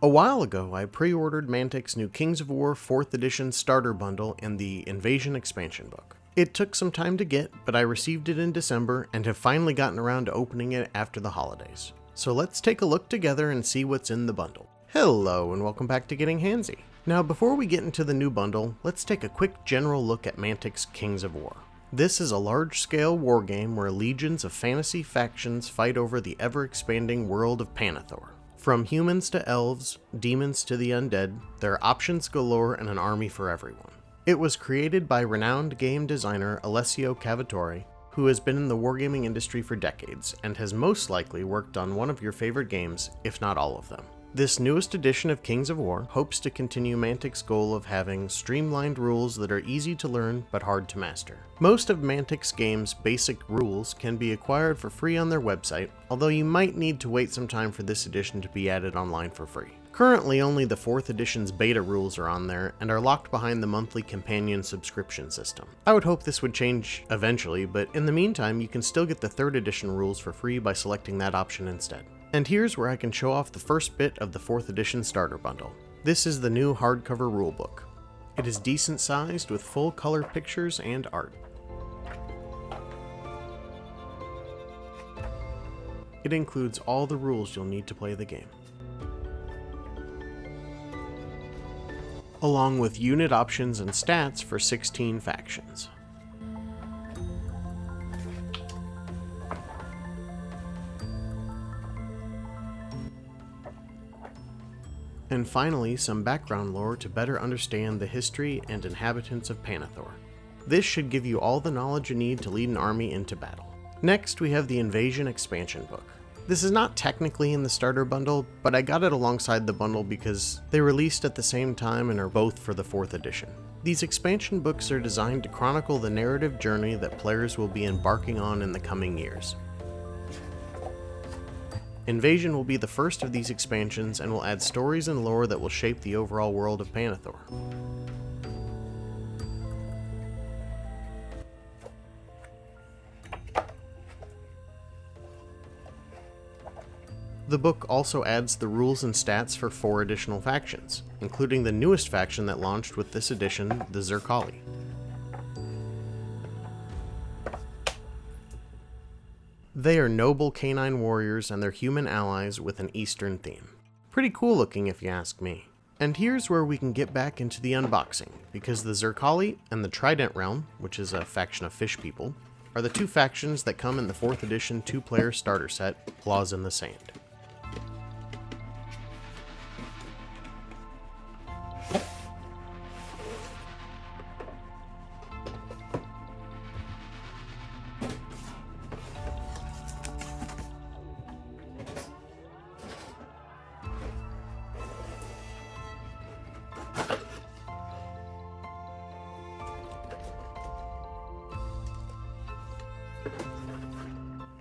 A while ago, I pre-ordered Mantic's new Kings of War 4th Edition Starter Bundle and the Invasion expansion book. It took some time to get, but I received it in December and have finally gotten around to opening it after the holidays. So let's take a look together and see what's in the bundle. Hello and welcome back to Getting Handsy. Now before we get into the new bundle, let's take a quick general look at Mantic's Kings of War. This is a large-scale wargame where legions of fantasy factions fight over the ever-expanding world of Panathor. From humans to elves, demons to the undead, there are options galore and an army for everyone. It was created by renowned game designer Alessio Cavatore, who has been in the wargaming industry for decades and has most likely worked on one of your favorite games, if not all of them. This newest edition of Kings of War hopes to continue Mantic's goal of having streamlined rules that are easy to learn but hard to master. Most of Mantic's games' basic rules can be acquired for free on their website, although you might need to wait some time for this edition to be added online for free. Currently, only the 4th edition's beta rules are on there and are locked behind the monthly companion subscription system. I would hope this would change eventually, but in the meantime, you can still get the 3rd edition rules for free by selecting that option instead. And here's where I can show off the first bit of the 4th edition starter bundle. This is the new hardcover rulebook. It is decent sized with full color pictures and art. It includes all the rules you'll need to play the game, along with unit options and stats for 16 factions. And finally, some background lore to better understand the history and inhabitants of Panathor. This should give you all the knowledge you need to lead an army into battle. Next, we have the Invasion expansion book. This is not technically in the starter bundle, but I got it alongside the bundle because they released at the same time and are both for the 4th edition. These expansion books are designed to chronicle the narrative journey that players will be embarking on in the coming years. Invasion will be the first of these expansions and will add stories and lore that will shape the overall world of Panathor. The book also adds the rules and stats for 4 additional factions, including the newest faction that launched with this edition, the Zerkali. They are noble canine warriors and their human allies with an Eastern theme. Pretty cool looking if you ask me. And here's where we can get back into the unboxing, because the Zerkali and the Trident Realm, which is a faction of fish people, are the 2 factions that come in the 4th edition 2-player starter set, Claws in the Sand.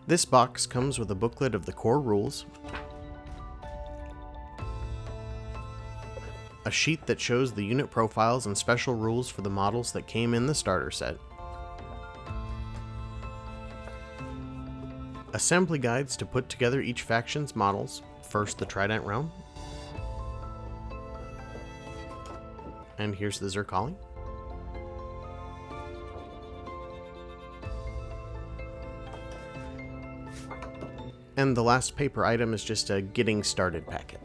This box comes with a booklet of the core rules, a sheet that shows the unit profiles and special rules for the models that came in the starter set, assembly guides to put together each faction's models, first the Trident Realm, and here's the Zerkali. And the last paper item is just a getting started packet.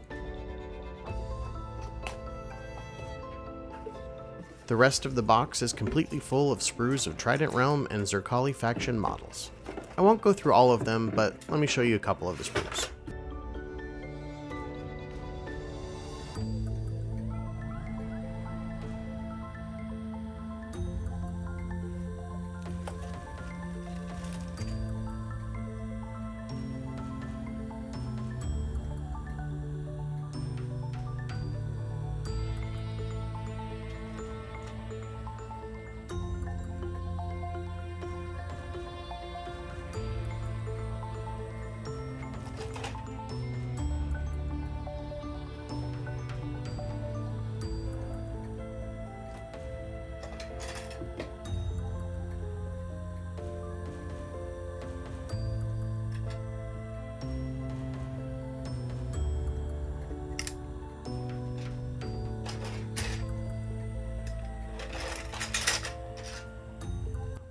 The rest of the box is completely full of sprues of Trident Realm and Zerkali faction models. I won't go through all of them, but let me show you a couple of the sprues.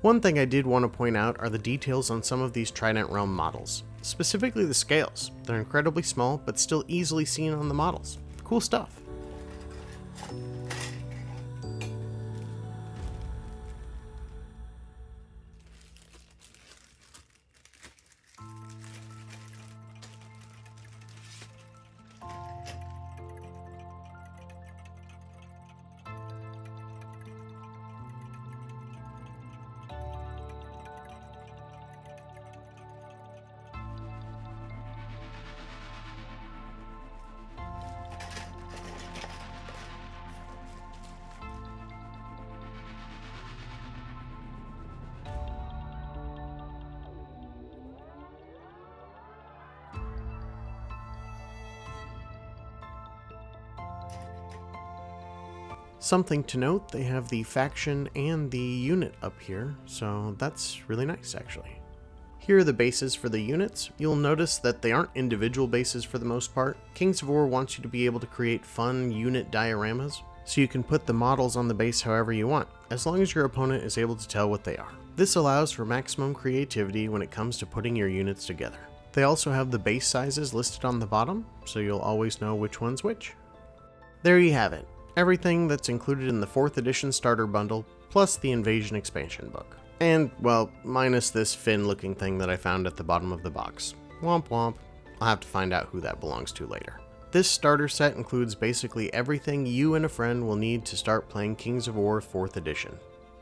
One thing I did want to point out are the details on some of these Trident Realm models, specifically the scales. They're incredibly small, but still easily seen on the models. Cool stuff. Something to note, they have the faction and the unit up here, so that's really nice actually. Here are the bases for the units. You'll notice that they aren't individual bases for the most part. Kings of War wants you to be able to create fun unit dioramas, so you can put the models on the base however you want, as long as your opponent is able to tell what they are. This allows for maximum creativity when it comes to putting your units together. They also have the base sizes listed on the bottom, so you'll always know which one's which. There you have it. Everything that's included in the 4th edition starter bundle, plus the Invasion expansion book. And, well, minus this fin looking thing that I found at the bottom of the box. Womp womp. I'll have to find out who that belongs to later. This starter set includes basically everything you and a friend will need to start playing Kings of War 4th edition.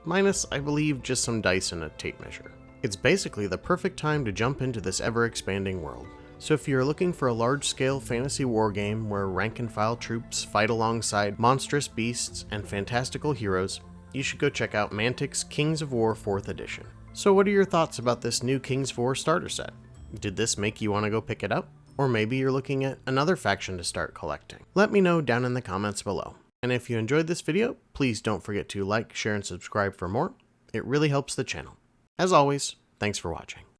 Minus, I believe, just some dice and a tape measure. It's basically the perfect time to jump into this ever-expanding world. So if you're looking for a large-scale fantasy wargame where rank-and-file troops fight alongside monstrous beasts and fantastical heroes, you should go check out Mantic's Kings of War 4th edition. So what are your thoughts about this new Kings of War starter set? Did this make you want to go pick it up? Or maybe you're looking at another faction to start collecting? Let me know down in the comments below. And if you enjoyed this video, please don't forget to like, share, and subscribe for more. It really helps the channel. As always, thanks for watching.